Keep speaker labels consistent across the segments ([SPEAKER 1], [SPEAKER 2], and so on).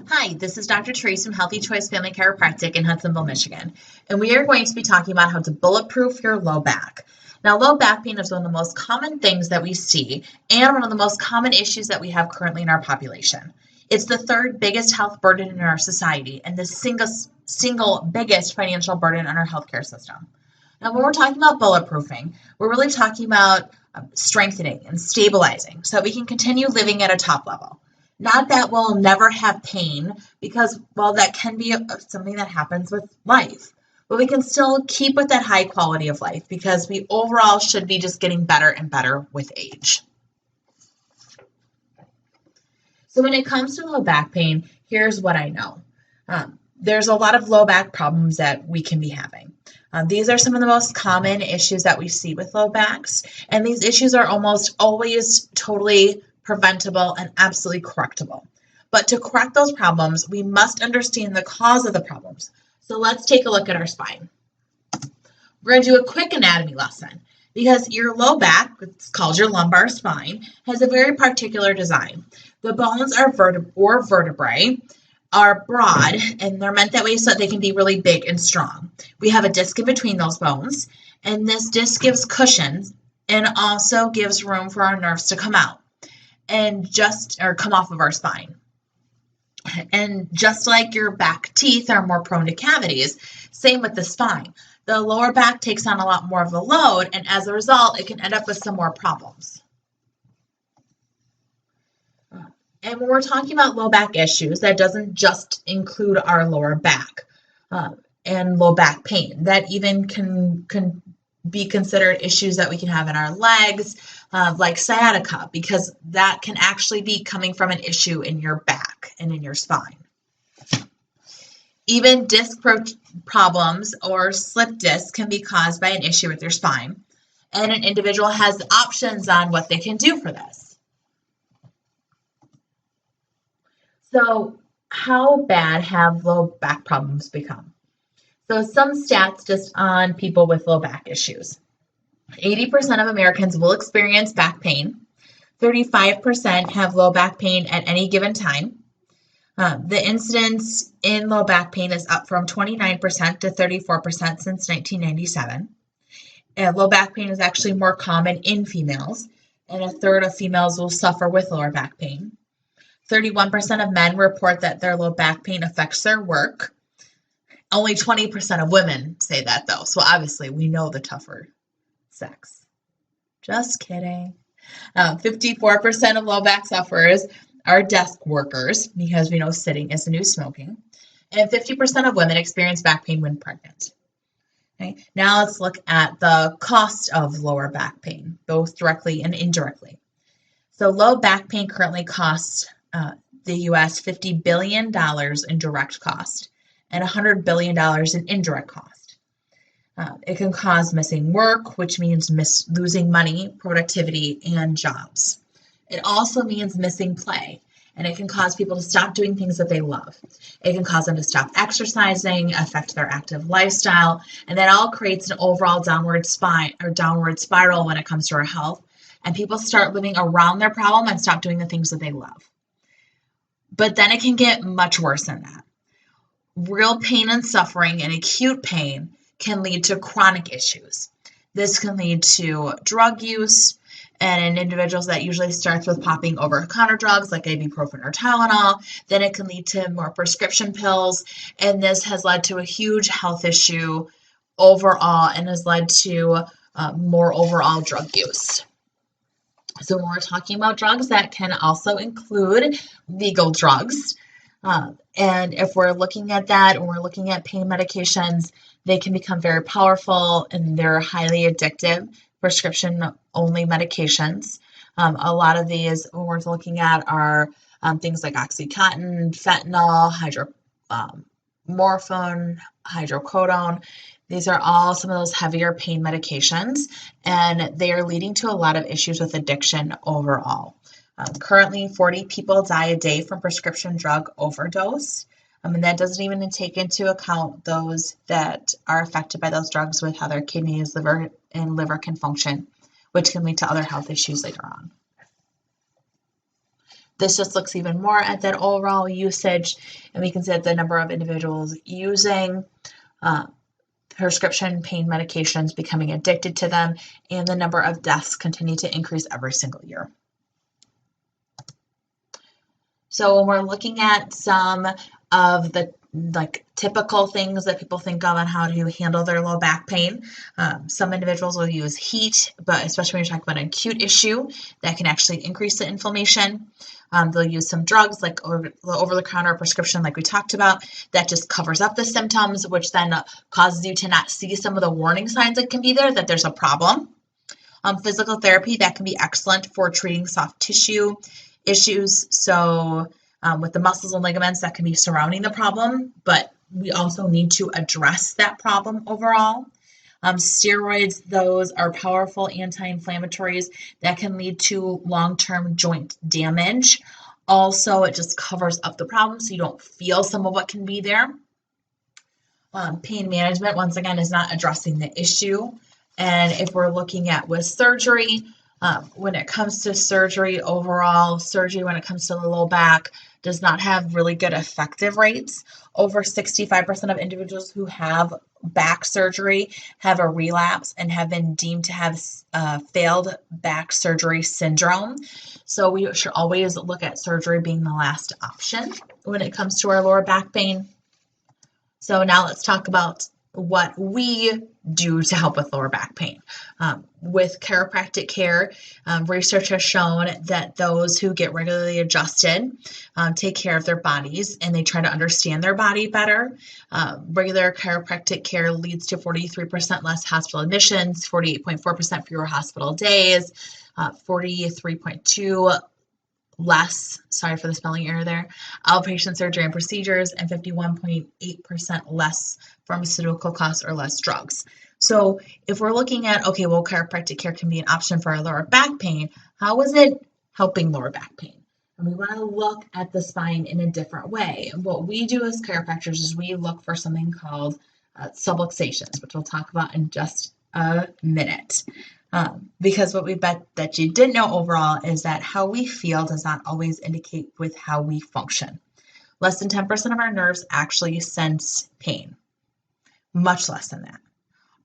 [SPEAKER 1] Hi, this is Dr. Therese from Healthy Choice Family Chiropractic in Hudsonville, Michigan, and we are going to be talking about how to bulletproof your low back. Now, low back pain is one of the most common things that we see and one of the most common issues that we have currently in our population. It's the third biggest health burden in our society and the single biggest financial burden on our healthcare system. Now, when we're talking about bulletproofing, we're really talking about strengthening and stabilizing so that we can continue living at a top level. Not that we'll never have pain because, well, that can be something that happens with life. But we can still keep with that high quality of life because we overall should be just getting better and better with age. So when it comes to low back pain, here's what I know. There's a lot of low back problems that we can be having. These are some of the most common issues that we see with low backs, and these issues are almost always totally preventable and absolutely correctable. But to correct those problems, we must understand the cause of the problems. So let's take a look at our spine. We're going to do a quick anatomy lesson because your low back, it's called your lumbar spine, has a very particular design. The bones are vertebrae are broad, and they're meant that way so that they can be really big and strong. We have a disc in between those bones, and this disc gives cushions and also gives room for our nerves to come out and come off of our spine. And just like your back teeth are more prone to cavities, same with the spine. The lower back takes on a lot more of the load, and as a result, it can end up with some more problems. And when we're talking about low back issues, that doesn't just include our lower back and low back pain. That even can be considered issues that we can have in our legs, like sciatica, because that can actually be coming from an issue in your back and in your spine. Even disc problems or slip discs can be caused by an issue with your spine, and an individual has options on what they can do for this. So how bad have low back problems become? So some stats just on people with low back issues. 80% of Americans will experience back pain. 35% have low back pain at any given time. The incidence in low back pain is up from 29% to 34% since 1997. Low back pain is actually more common in females, and a third of females will suffer with lower back pain. 31% of men report that their low back pain affects their work. Only 20% of women say that, though, so obviously we know the tougher sex. Just kidding. 54% of low back sufferers are desk workers because we know sitting is the new smoking. And 50% of women experience back pain when pregnant. Okay. Now let's look at the cost of lower back pain, both directly and indirectly. So low back pain currently costs the U.S. $50 billion in direct cost and $100 billion in indirect cost. It can cause missing work, which means losing money, productivity, and jobs. It also means missing play, and it can cause people to stop doing things that they love. It can cause them to stop exercising, affect their active lifestyle, and that all creates an overall downward spiral when it comes to our health, and people start living around their problem and stop doing the things that they love. But then it can get much worse than that. Real pain and suffering and acute pain can lead to chronic issues. This can lead to drug use, and in individuals that usually starts with popping over-the-counter drugs like ibuprofen or Tylenol. Then it can lead to more prescription pills, and this has led to a huge health issue overall and has led to more overall drug use. So when we're talking about drugs, that can also include legal drugs. And if we're looking at that, and we're looking at pain medications, they can become very powerful and they're highly addictive, prescription-only medications. A lot of these, when we're looking at, are things like Oxycontin, fentanyl, morphine, hydrocodone. These are all some of those heavier pain medications, and they are leading to a lot of issues with addiction overall. Currently, 40 people die a day from prescription drug overdose, and that doesn't even take into account those that are affected by those drugs with how their kidneys, liver can function, which can lead to other health issues later on. This just looks even more at that overall usage, and we can see that the number of individuals using prescription pain medications, becoming addicted to them, and the number of deaths continue to increase every single year. So when we're looking at some of the typical things that people think of on how to handle their low back pain, some individuals will use heat, but especially when you're talking about an acute issue, that can actually increase the inflammation. They'll use some drugs like over-the-counter prescription like we talked about that just covers up the symptoms, which then causes you to not see some of the warning signs that can be there that there's a problem. Physical therapy, that can be excellent for treating soft tissue issues. So with the muscles and ligaments that can be surrounding the problem, but we also need to address that problem overall. Steroids, those are powerful anti-inflammatories that can lead to long-term joint damage. Also, it just covers up the problem so you don't feel some of what can be there. Pain management, once again, is not addressing the issue. And if we're looking at with surgery, when it comes to surgery overall, surgery when it comes to the low back does not have really good effective rates. Over 65% of individuals who have back surgery have a relapse and have been deemed to have failed back surgery syndrome. So we should always look at surgery being the last option when it comes to our lower back pain. So now let's talk about what we do to help with lower back pain. With chiropractic care, research has shown that those who get regularly adjusted take care of their bodies and they try to understand their body better. Regular chiropractic care leads to 43% less hospital admissions, 48.4% fewer hospital days, 43.2% less, sorry for the spelling error there, outpatient surgery and procedures, and 51.8% less pharmaceutical costs or less drugs. So if we're looking at, okay, well, chiropractic care can be an option for our lower back pain, how is it helping lower back pain? And we want to look at the spine in a different way. And what we do as chiropractors is we look for something called subluxations, which we'll talk about in just a minute. Because what we bet that you didn't know overall is that how we feel does not always indicate with how we function. Less than 10% of our nerves actually sense pain. Much less than that.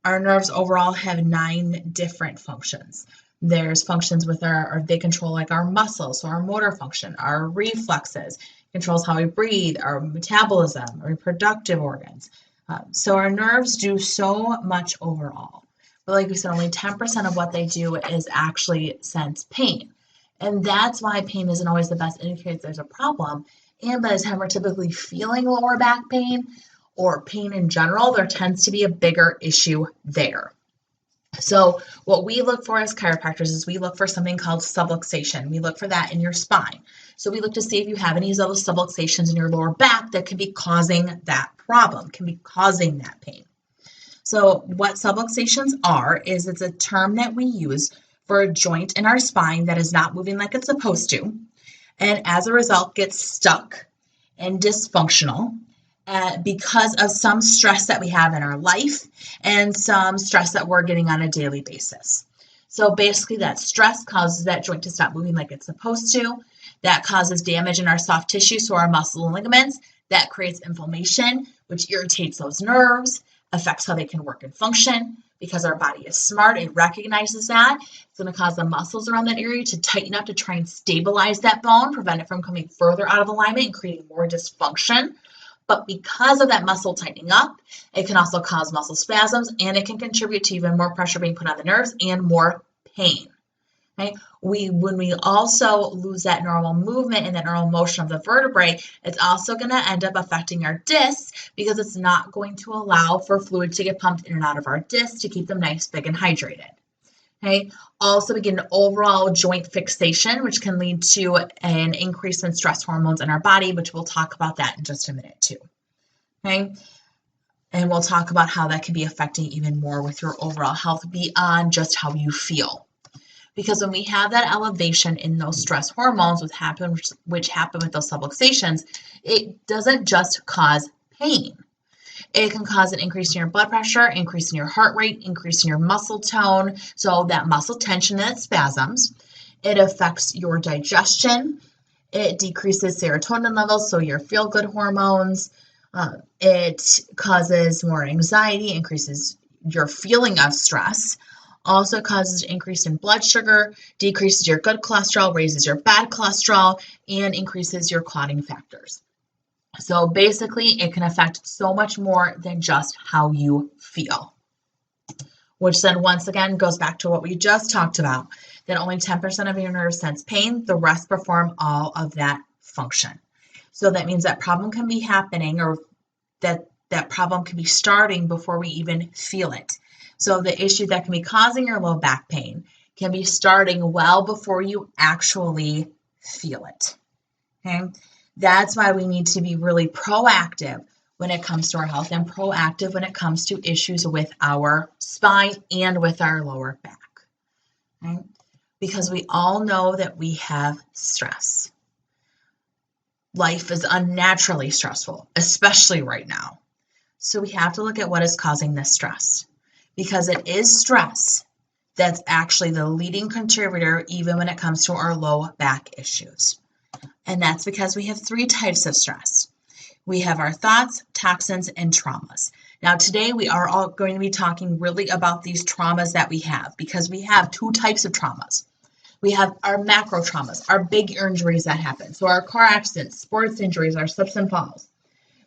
[SPEAKER 1] Our nerves overall have 9 different functions. There's functions with they control like our muscles, so our motor function, our reflexes, controls how we breathe, our metabolism, reproductive organs. So our nerves do so much overall. But like we said, only 10% of what they do is actually sense pain. And that's why pain isn't always the best indicator there's a problem. And by the time we're typically feeling lower back pain or pain in general, there tends to be a bigger issue there. So what we look for as chiropractors is we look for something called subluxation. We look for that in your spine. So we look to see if you have any of those subluxations in your lower back that could be causing that problem, can be causing that pain. So what subluxations are is it's a term that we use for a joint in our spine that is not moving like it's supposed to, and as a result gets stuck and dysfunctional because of some stress that we have in our life and some stress that we're getting on a daily basis. So basically that stress causes that joint to stop moving like it's supposed to. That causes damage in our soft tissue, so our muscle and ligaments. That creates inflammation, which irritates those nerves, affects how they can work and function. Because our body is smart, it recognizes that. It's going to cause the muscles around that area to tighten up to try and stabilize that bone, prevent it from coming further out of alignment and creating more dysfunction. But because of that muscle tightening up, it can also cause muscle spasms, and it can contribute to even more pressure being put on the nerves and more pain. Okay? When we also lose that normal movement and that normal motion of the vertebrae, it's also going to end up affecting our discs because it's not going to allow for fluid to get pumped in and out of our discs to keep them nice, big, and hydrated. Okay. Also, we get an overall joint fixation, which can lead to an increase in stress hormones in our body, which we'll talk about that in just a minute too. Okay. And we'll talk about how that can be affecting even more with your overall health beyond just how you feel. Because when we have that elevation in those stress hormones, which happen with those subluxations, it doesn't just cause pain. It can cause an increase in your blood pressure, increase in your heart rate, increase in your muscle tone, so that muscle tension and spasms. It affects your digestion. It decreases serotonin levels, so your feel-good hormones. It causes more anxiety, increases your feeling of stress, also causes an increase in blood sugar, decreases your good cholesterol, raises your bad cholesterol, and increases your clotting factors. So basically, it can affect so much more than just how you feel, which then once again goes back to what we just talked about, that only 10% of your nerves sense pain, the rest perform all of that function. So that means that problem can be happening, or that problem can be starting before we even feel it. So the issue that can be causing your low back pain can be starting well before you actually feel it. Okay? That's why we need to be really proactive when it comes to our health, and proactive when it comes to issues with our spine and with our lower back. Okay? Because we all know that we have stress. Life is unnaturally stressful, especially right now. So we have to look at what is causing this stress, because it is stress that's actually the leading contributor even when it comes to our low back issues. And that's because we have 3 types of stress. We have our thoughts, toxins, and traumas. Now today we are all going to be talking really about these traumas that we have, because we have 2 types of traumas. We have our macro traumas, our big injuries that happen. So our car accidents, sports injuries, our slips and falls.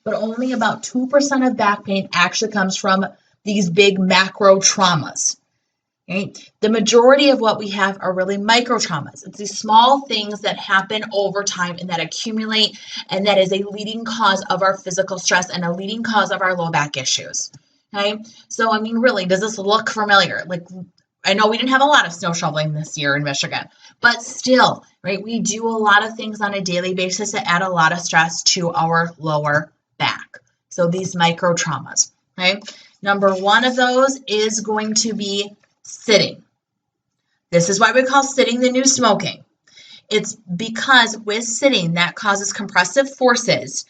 [SPEAKER 1] But only about 2% of back pain actually comes from these big macro traumas. Okay? The majority of what we have are really micro traumas. It's these small things that happen over time and that accumulate, and that is a leading cause of our physical stress and a leading cause of our low back issues. Okay? So, I mean, really, does this look familiar? Like, I know we didn't have a lot of snow shoveling this year in Michigan, but still, right, we do a lot of things on a daily basis that add a lot of stress to our lower back. So these micro traumas, okay? Number 1 of those is going to be sitting. This is why we call sitting the new smoking. It's because with sitting, that causes compressive forces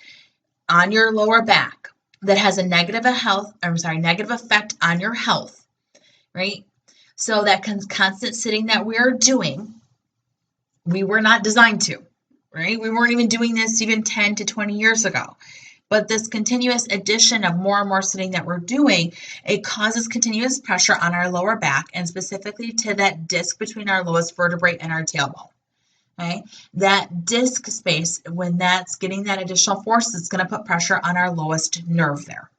[SPEAKER 1] on your lower back that has a negative effect on your health, right? So that constant sitting that we're doing, we were not designed to, right? We weren't even doing this even 10 to 20 years ago. But this continuous addition of more and more sitting that we're doing, it causes continuous pressure on our lower back, and specifically to that disc between our lowest vertebrae and our tailbone. Okay? That disc space, when that's getting that additional force, it's going to put pressure on our lowest nerve there.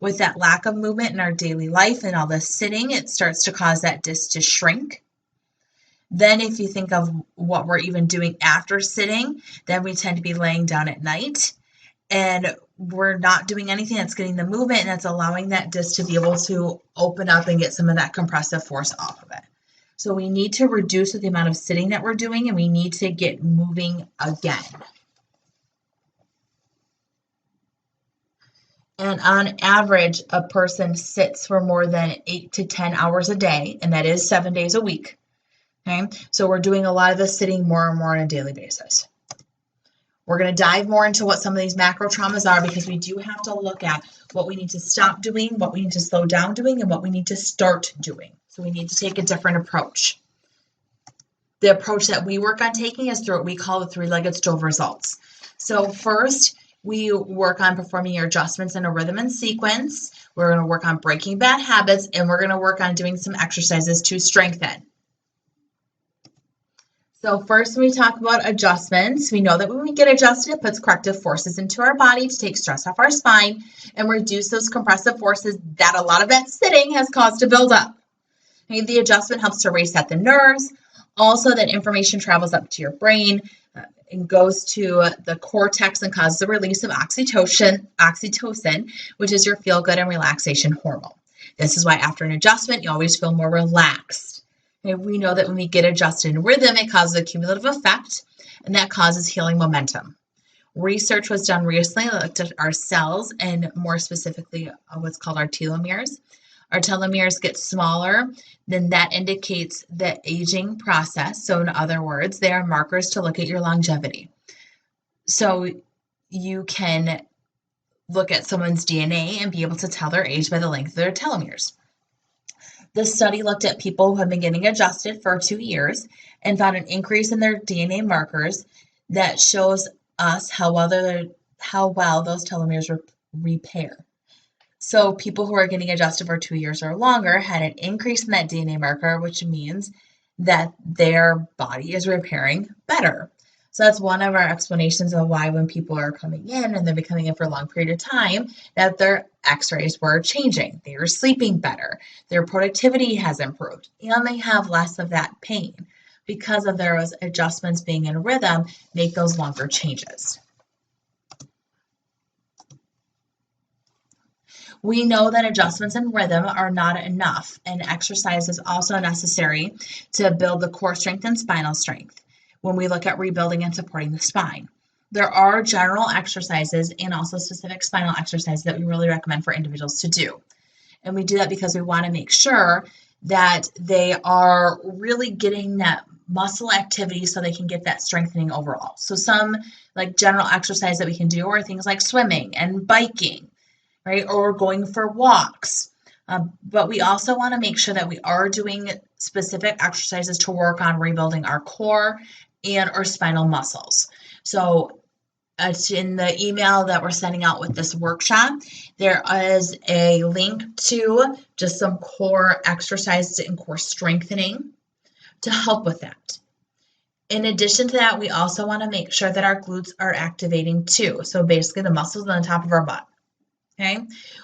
[SPEAKER 1] With that lack of movement in our daily life and all this sitting, it starts to cause that disc to shrink. Then if you think of what we're even doing after sitting, then we tend to be laying down at night, and we're not doing anything that's getting the movement, and that's allowing that disc to be able to open up and get some of that compressive force off of it. So we need to reduce the amount of sitting that we're doing, and we need to get moving again. And on average, a person sits for more than 8 to 10 hours a day, and that is 7 days a week. Okay, so we're doing a lot of this sitting more and more on a daily basis. We're going to dive more into what some of these macro traumas are, because we do have to look at what we need to stop doing, what we need to slow down doing, and what we need to start doing. So we need to take a different approach. The approach that we work on taking is through what we call the 3-legged stool of results. So first, we work on performing your adjustments in a rhythm and sequence. We're going to work on breaking bad habits, and we're going to work on doing some exercises to strengthen. So first, when we talk about adjustments, we know that when we get adjusted, it puts corrective forces into our body to take stress off our spine and reduce those compressive forces that a lot of that sitting has caused to build up. Okay, the adjustment helps to reset the nerves. Also, that information travels up to your brain and goes to the cortex and causes the release of oxytocin, which is your feel-good and relaxation hormone. This is why after an adjustment, you always feel more relaxed. And we know that when we get adjusted in rhythm, it causes a cumulative effect, and that causes healing momentum. Research was done recently that looked at our cells, and more specifically what's called our telomeres. Our telomeres get smaller, then that indicates the aging process. So in other words, they are markers to look at your longevity. So you can look at someone's DNA and be able to tell their age by the length of their telomeres. The study looked at people who have been getting adjusted for 2 years and found an increase in their DNA markers that shows us how well those telomeres repair. So people who are getting adjusted for 2 years or longer had an increase in that DNA marker, which means that their body is repairing better. So that's one of our explanations of why when people are coming in and they've been coming in for a long period of time, that their x-rays were changing. They were sleeping better. Their productivity has improved, and they have less of that pain because of those adjustments being in rhythm, make those longer changes. We know that adjustments in rhythm are not enough, and exercise is also necessary to build the core strength and spinal strength when we look at rebuilding and supporting the spine. There are general exercises and also specific spinal exercises that we really recommend for individuals to do. And we do that because we want to make sure that they are really getting that muscle activity so they can get that strengthening overall. So some like general exercise that we can do are things like swimming and biking, right? Or going for walks. But we also want to make sure that we are doing specific exercises to work on rebuilding our core and our spinal muscles. So in the email that we're sending out with this workshop, there is a link to just some core exercises and core strengthening to help with that. In addition to that, we also want to make sure that our glutes are activating too. So basically the muscles on the top of our butt. Okay,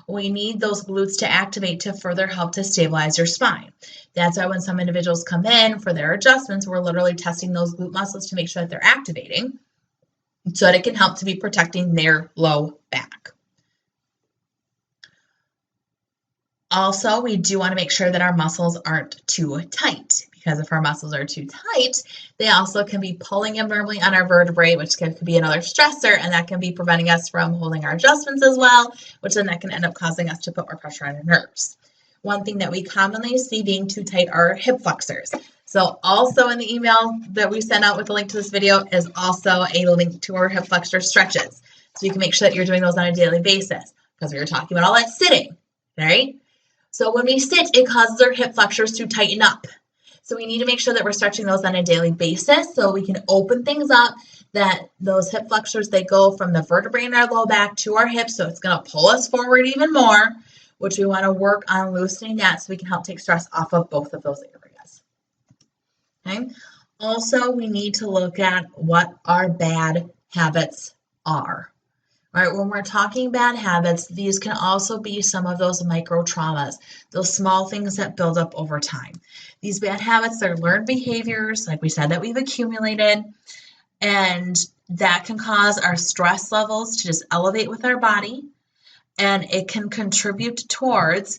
[SPEAKER 1] we need those glutes to activate to further help to stabilize your spine. That's why when some individuals come in for their adjustments, we're literally testing those glute muscles to make sure that they're activating so that it can help to be protecting their low back. Also, we do want to make sure that our muscles aren't too tight, because if our muscles are too tight, they also can be pulling abnormally on our vertebrae, which could be another stressor, and that can be preventing us from holding our adjustments as well, which then that can end up causing us to put more pressure on our nerves. One thing that we commonly see being too tight are hip flexors. So also in the email that we sent out with the link to this video is also a link to our hip flexor stretches. So you can make sure that you're doing those on a daily basis, because we were talking about all that sitting, right? So when we sit, it causes our hip flexors to tighten up. So we need to make sure that we're stretching those on a daily basis so we can open things up, that those hip flexors, they go from the vertebrae in our low back to our hips. So it's going to pull us forward even more, which we want to work on loosening that so we can help take stress off of both of those areas. Okay. Also, we need to look at what our bad habits are. Right, when we're talking bad habits, these can also be some of those micro traumas, those small things that build up over time. These bad habits are learned behaviors, like we said, that we've accumulated, and that can cause our stress levels to just elevate with our body, and it can contribute towards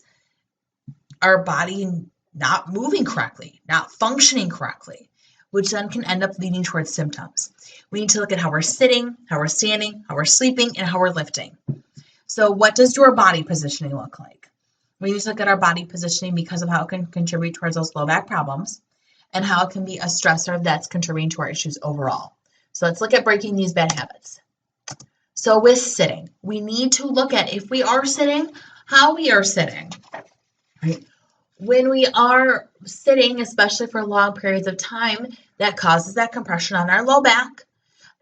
[SPEAKER 1] our body not moving correctly, not functioning correctly, which then can end up leading towards symptoms. We need to look at how we're sitting, how we're standing, how we're sleeping, and how we're lifting. So what does your body positioning look like? We need to look at our body positioning because of how it can contribute towards those low back problems and how it can be a stressor that's contributing to our issues overall. So let's look at breaking these bad habits. So with sitting, we need to look at, if we are sitting, how we are sitting. Right? When we are sitting, especially for long periods of time, that causes that compression on our low back.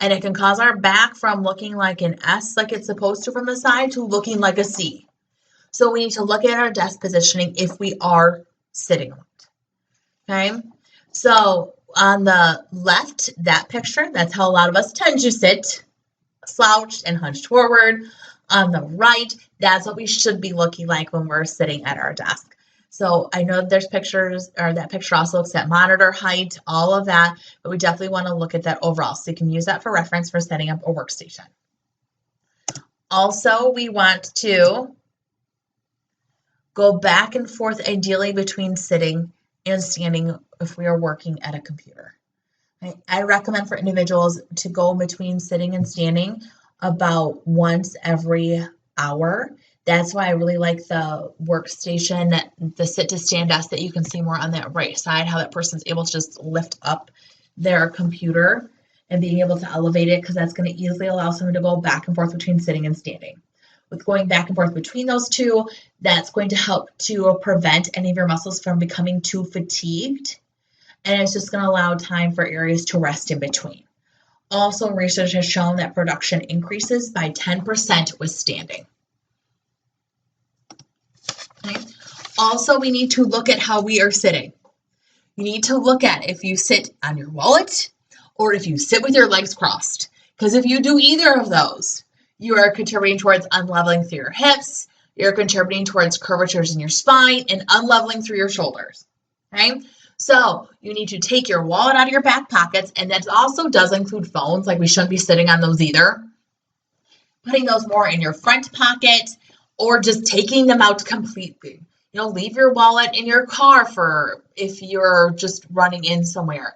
[SPEAKER 1] And it can cause our back from looking like an S, like it's supposed to from the side, to looking like a C. So we need to look at our desk positioning if we are sitting on it. Okay. So on the left, that picture, that's how a lot of us tend to sit, slouched and hunched forward. On the right, that's what we should be looking like when we're sitting at our desk. So I know there's pictures, or that picture also looks at monitor height, all of that, but we definitely want to look at that overall. So you can use that for reference for setting up a workstation. Also, we want to go back and forth ideally between sitting and standing if we are working at a computer. I recommend for individuals to go between sitting and standing about once every hour. That's why I really like the workstation, the sit to stand desk that you can see more on that right side, how that person's able to just lift up their computer and being able to elevate it, because that's going to easily allow someone to go back and forth between sitting and standing. With going back and forth between those two, that's going to help to prevent any of your muscles from becoming too fatigued. And it's just going to allow time for areas to rest in between. Also, research has shown that production increases by 10% with standing. Okay. Also, we need to look at how we are sitting. You need to look at if you sit on your wallet or if you sit with your legs crossed. Because if you do either of those, you are contributing towards unleveling through your hips, you're contributing towards curvatures in your spine and unleveling through your shoulders. Okay? So you need to take your wallet out of your back pockets, and that also does include phones. Like, we shouldn't be sitting on those either. Putting those more in your front pocket or just taking them out completely. You know, leave your wallet in your car for if you're just running in somewhere,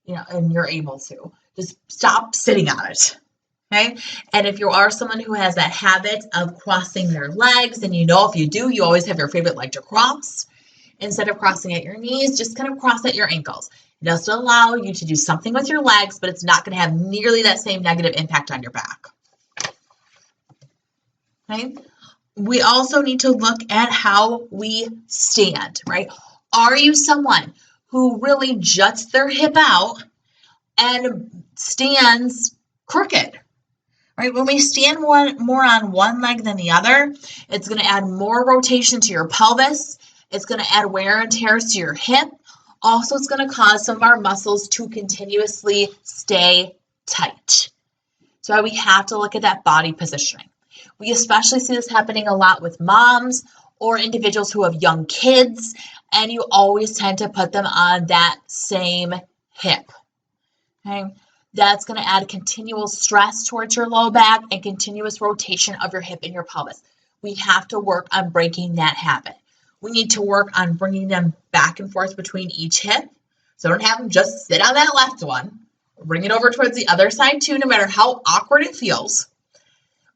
[SPEAKER 1] you know, and you're able to. Just stop sitting on it. Okay. And if you are someone who has that habit of crossing their legs, and you know, if you do, you always have your favorite leg to cross. Instead of crossing at your knees, just kind of cross at your ankles. It does allow you to do something with your legs, but it's not going to have nearly that same negative impact on your back. Okay. We also need to look at how we stand, right? Are you someone who really juts their hip out and stands crooked? Right? When we stand more on one leg than the other, it's going to add more rotation to your pelvis. It's going to add wear and tears to your hip. Also, it's going to cause some of our muscles to continuously stay tight. So we have to look at that body positioning. We especially see this happening a lot with moms or individuals who have young kids, and you always tend to put them on that same hip. Okay? That's going to add continual stress towards your low back and continuous rotation of your hip and your pelvis. We have to work on breaking that habit. We need to work on bringing them back and forth between each hip. So don't have them just sit on that left one. Bring it over towards the other side too, no matter how awkward it feels.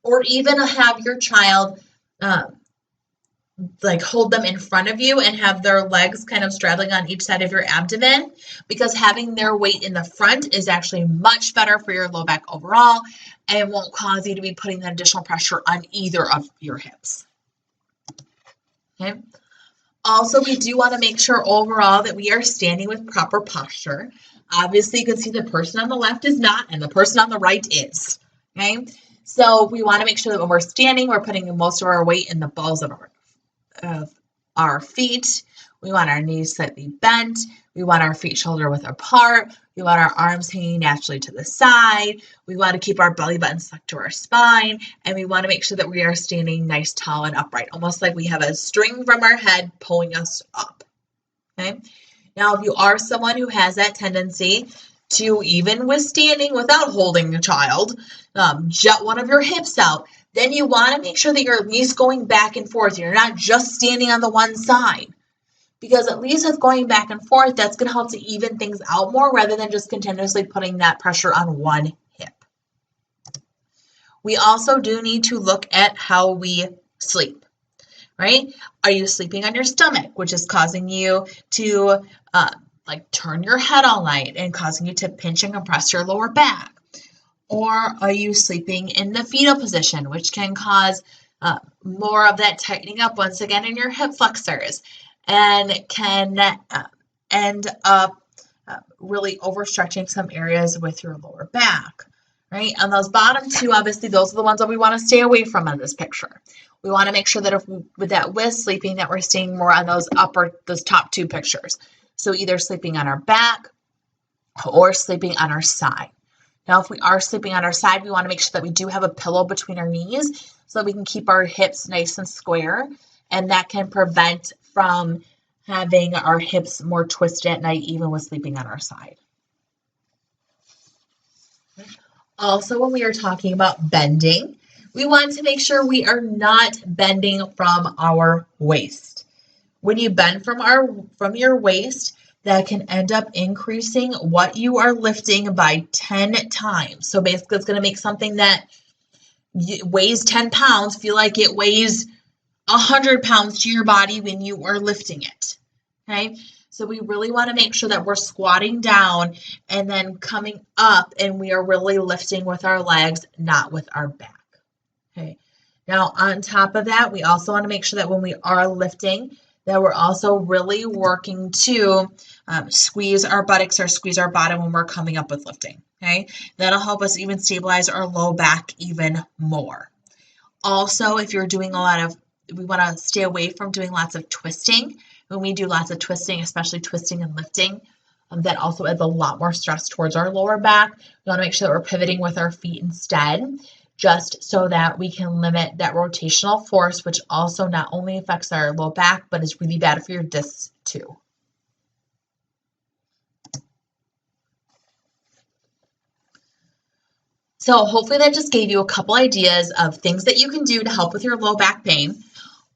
[SPEAKER 1] Or even have your child like hold them in front of you and have their legs kind of straddling on each side of your abdomen, because having their weight in the front is actually much better for your low back overall and won't cause you to be putting that additional pressure on either of your hips. Okay. Also, we do want to make sure overall that we are standing with proper posture. Obviously, you can see the person on the left is not, and the person on the right is. Okay. So we want to make sure that when we're standing, we're putting most of our weight in the balls of our feet. We want our knees slightly bent. We want our feet shoulder width apart. We want our arms hanging naturally to the side. We want to keep our belly button stuck to our spine. And we want to make sure that we are standing nice, tall, and upright, almost like we have a string from our head pulling us up. Okay. Now, if you are someone who has that tendency to, even with standing without holding a child, jut one of your hips out, then you want to make sure that you're at least going back and forth. You're not just standing on the one side, because at least with going back and forth, that's going to help to even things out more rather than just continuously putting that pressure on one hip. We also do need to look at how we sleep, right? Are you sleeping on your stomach, which is causing you to like turn your head all night and causing you to pinch and compress your lower back? Or are you sleeping in the fetal position, which can cause more of that tightening up once again in your hip flexors and can end up really overstretching some areas with your lower back, right? And those bottom two, obviously, those are the ones that we want to stay away from in this picture. We want to make sure that with sleeping that we're staying more on those top two pictures. So either sleeping on our back or sleeping on our side. Now, if we are sleeping on our side, we want to make sure that we do have a pillow between our knees so that we can keep our hips nice and square, and that can prevent from having our hips more twisted at night, even with sleeping on our side. Also, when we are talking about bending, we want to make sure we are not bending from our waist. When you bend from your waist, that can end up increasing what you are lifting by 10 times. So basically, it's going to make something that weighs 10 pounds feel like it weighs 100 pounds to your body when you are lifting it. Okay, so we really want to make sure that we're squatting down and then coming up, and we are really lifting with our legs, not with our back. Okay, now on top of that, we also want to make sure that when we are lifting, that we're also really working to squeeze our buttocks or squeeze our bottom when we're coming up with lifting. Okay, that'll help us even stabilize our low back even more. Also, if you're doing we want to stay away from doing lots of twisting. When we do lots of twisting, especially twisting and lifting, that also adds a lot more stress towards our lower back. We want to make sure that we're pivoting with our feet instead, just so that we can limit that rotational force, which also not only affects our low back, but is really bad for your discs too. So hopefully that just gave you a couple ideas of things that you can do to help with your low back pain.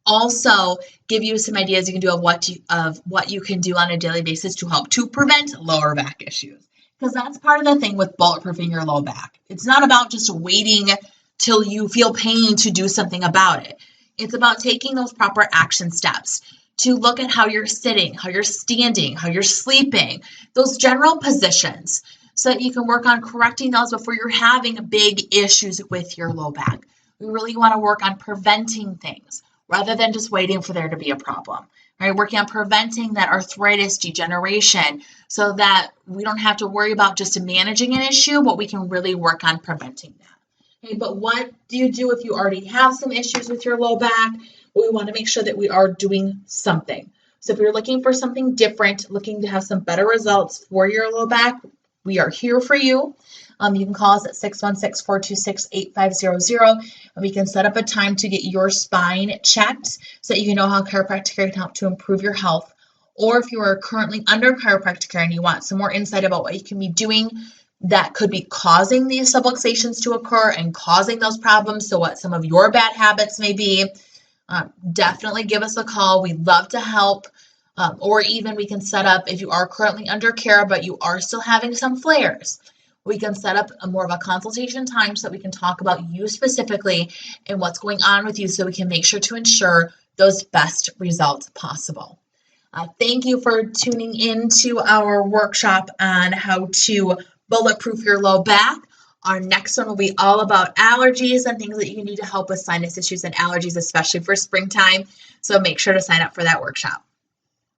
[SPEAKER 1] Also give you some ideas you can do of what you can do on a daily basis to help to prevent lower back issues. Because that's part of the thing with bulletproofing your low back. It's not about just waiting till you feel pain to do something about it. It's about taking those proper action steps to look at how you're sitting, how you're standing, how you're sleeping, those general positions, so that you can work on correcting those before you're having big issues with your low back. We really want to work on preventing things rather than just waiting for there to be a problem, right? Working on preventing that arthritis degeneration so that we don't have to worry about just managing an issue, but we can really work on preventing that. Okay, but what do you do if you already have some issues with your low back? Well, we want to make sure that we are doing something. So if you're looking for something different, looking to have some better results for your low back, we are here for you. You can call us at 616-426-8500, and we can set up a time to get your spine checked so that you can know how chiropractic care can help to improve your health. Or if you are currently under chiropractic care and you want some more insight about what you can be doing that could be causing these subluxations to occur and causing those problems, so what some of your bad habits may be, definitely give us a call. We'd love to help. Or even we can set up, if you are currently under care, but you are still having some flares, we can set up more of a consultation time so that we can talk about you specifically and what's going on with you so we can make sure to ensure those best results possible. Thank you for tuning in to our workshop on how to bulletproof your low back. Our next one will be all about allergies and things that you can do to help with sinus issues and allergies, especially for springtime. So make sure to sign up for that workshop.